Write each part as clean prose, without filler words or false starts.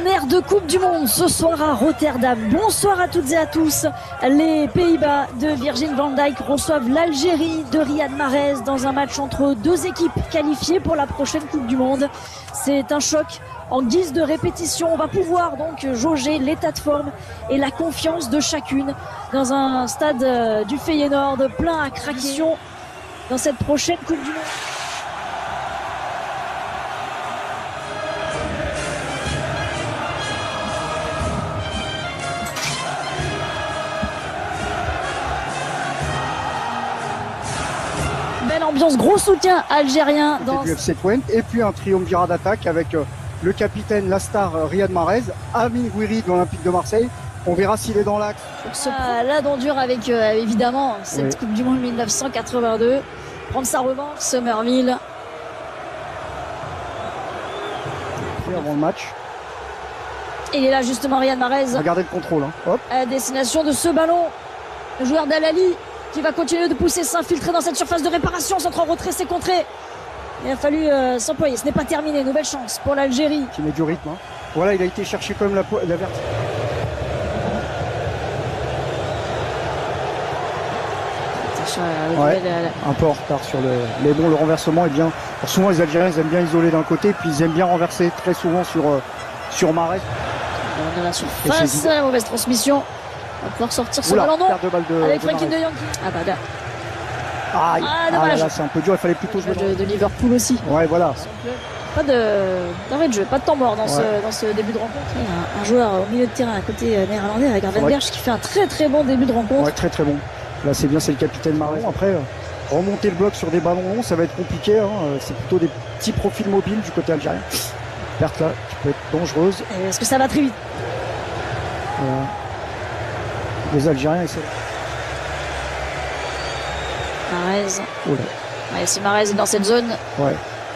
air de Coupe du Monde ce soir à Rotterdam. Bonsoir à toutes et à tous. Les Pays-Bas de Virgil van Dijk reçoivent l'Algérie de Riyad Mahrez dans un match entre deux équipes qualifiées pour la prochaine Coupe du Monde. C'est un choc en guise de répétition. On va pouvoir donc jauger l'état de forme et la confiance de chacune dans un stade du Feyenoord plein à craquer dans cette prochaine Coupe du Monde. Ambiance, gros soutien algérien dans du FC Twente, et puis un triumvirat d'attaque avec le capitaine, la star Riyad Mahrez, Amine Gouiri de l'Olympique de Marseille. On verra s'il est dans l'axe. La dent dure avec évidemment cette Coupe du Monde 1982. Prendre sa revanche, Summerville. Avant le match. Et il est là justement Riyad Mahrez. Regardez le contrôle. Hein. Hop. À destination de ce ballon. Le joueur d'Al Ahly qui va continuer de pousser, s'infiltrer dans cette surface de réparation, centre en retrait, c'est contré. Il a fallu s'employer, ce n'est pas terminé, nouvelle chance pour l'Algérie. Qui met du rythme. Hein. Voilà, il a été chercher quand même la verticale. Un peu en retard sur le... Mais bon, le renversement est bien. Alors souvent, les Algériens, ils aiment bien isoler d'un côté, puis ils aiment bien renverser très souvent sur Mahrez. On a la surface, la mauvaise transmission. On va pouvoir sortir ce ballon non avec Frenkie de Jong. Ah bah là. Dommage. Là, c'est un peu dur, il fallait plutôt jouer de Liverpool aussi. Ouais, voilà. Pas d'arrêt de jeu, pas de temps mort dans ce début de rencontre. Il y a un joueur au milieu de terrain à côté néerlandais avec Arvenberg qui fait un très très bon début de rencontre. Ouais, très très bon. Là, c'est bien, c'est le capitaine Mahrez. Après, remonter le bloc sur des ballons longs, ça va être compliqué. Hein. C'est plutôt des petits profils mobiles du côté algérien. Perte là, qui peut être dangereuse. Est-ce que ça va très vite? Les Algériens essaient. Mahrez. Si Mahrez est dans cette zone,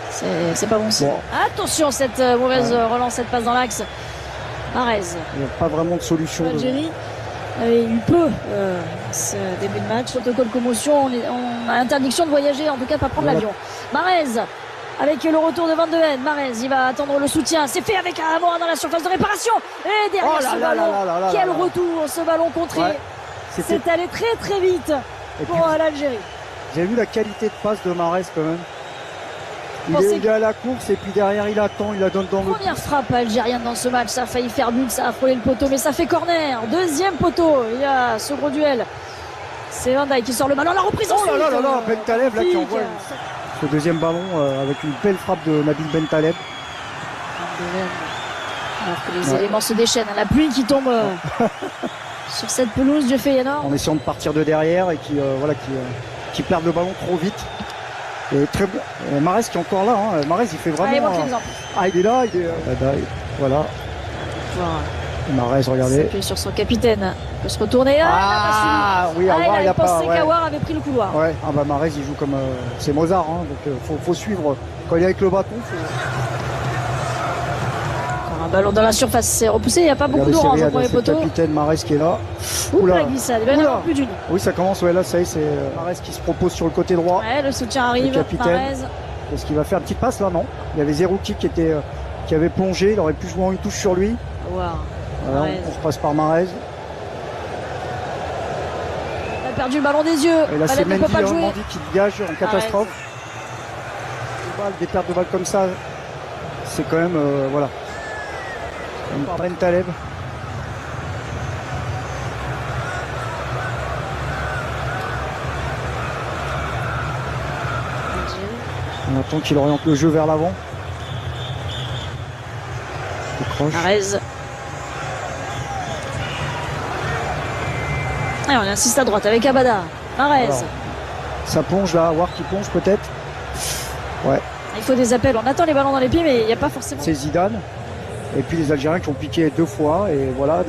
c'est pas bon. Attention, cette mauvaise relance, cette passe dans l'axe. Mahrez. Il n'y a pas vraiment de solution. L'Algérie avait eu peu ce début de match. Protocole commotion, on a interdiction de voyager, en tout cas pas prendre l'avion. Mahrez. Avec le retour de Van de Ven, Mahrez, il va attendre le soutien. C'est fait avec Amora dans la surface de réparation. Et derrière ce ballon, quel retour, ce ballon contré. C'est allé très très vite pour l'Algérie. J'ai vu la qualité de passe de Mahrez quand même. Il est à la course et puis derrière il attend, il la donne dans le... Première frappe algérienne dans ce match, ça a failli faire but, ça a frôlé le poteau, mais ça fait corner. Deuxième poteau, il y a ce gros duel. C'est Van Dijk qui sort le ballon, la reprise ensuite. Bentaleb là qui envoie ce deuxième ballon avec une belle frappe de Nabil Bentaleb. Alors que les éléments se déchaînent, la pluie qui tombe sur cette pelouse du Feyenoord. En essayant de partir de derrière et qui perd le ballon trop vite. Et très bon. Mahrez qui est encore là. Hein. Mahrez il fait vraiment. Il est là. Voilà. Mahrez, regardez. Il s'appuie sur son capitaine. Il peut se retourner. Il a pensé qu'Aouar avait pris le couloir. Mahrez il joue comme c'est Mozart. Hein, donc faut suivre. Quand il est avec le bâton. Un ballon dans la surface, c'est repoussé. Il n'y a pas beaucoup d'orange au premier poteau. Le capitaine Mahrez qui est là. La glissade. Plus d'une. Oui, ça commence. Là, ça y est, c'est Mahrez qui se propose sur le côté droit. Le soutien arrive. Le capitaine. Est-ce qu'il va faire une petite passe là? Non. Il y avait Zerouki qui avait plongé. Il aurait pu jouer en une touche sur lui. Voilà, on se passe par Mahrez. Il a perdu le ballon des yeux. Et là, c'est Mendy qui dégage en catastrophe. Des pertes de balles comme ça, c'est quand même par Bentaleb. On attend qu'il oriente le jeu vers l'avant. Mahrez. On insiste à droite avec Abada. Mahrez. Ça plonge là, voir qui plonge peut-être. Il faut des appels. On attend les ballons dans les pieds, mais il n'y a pas forcément. C'est Zidane. Et puis les Algériens qui ont piqué 2 fois. Et voilà.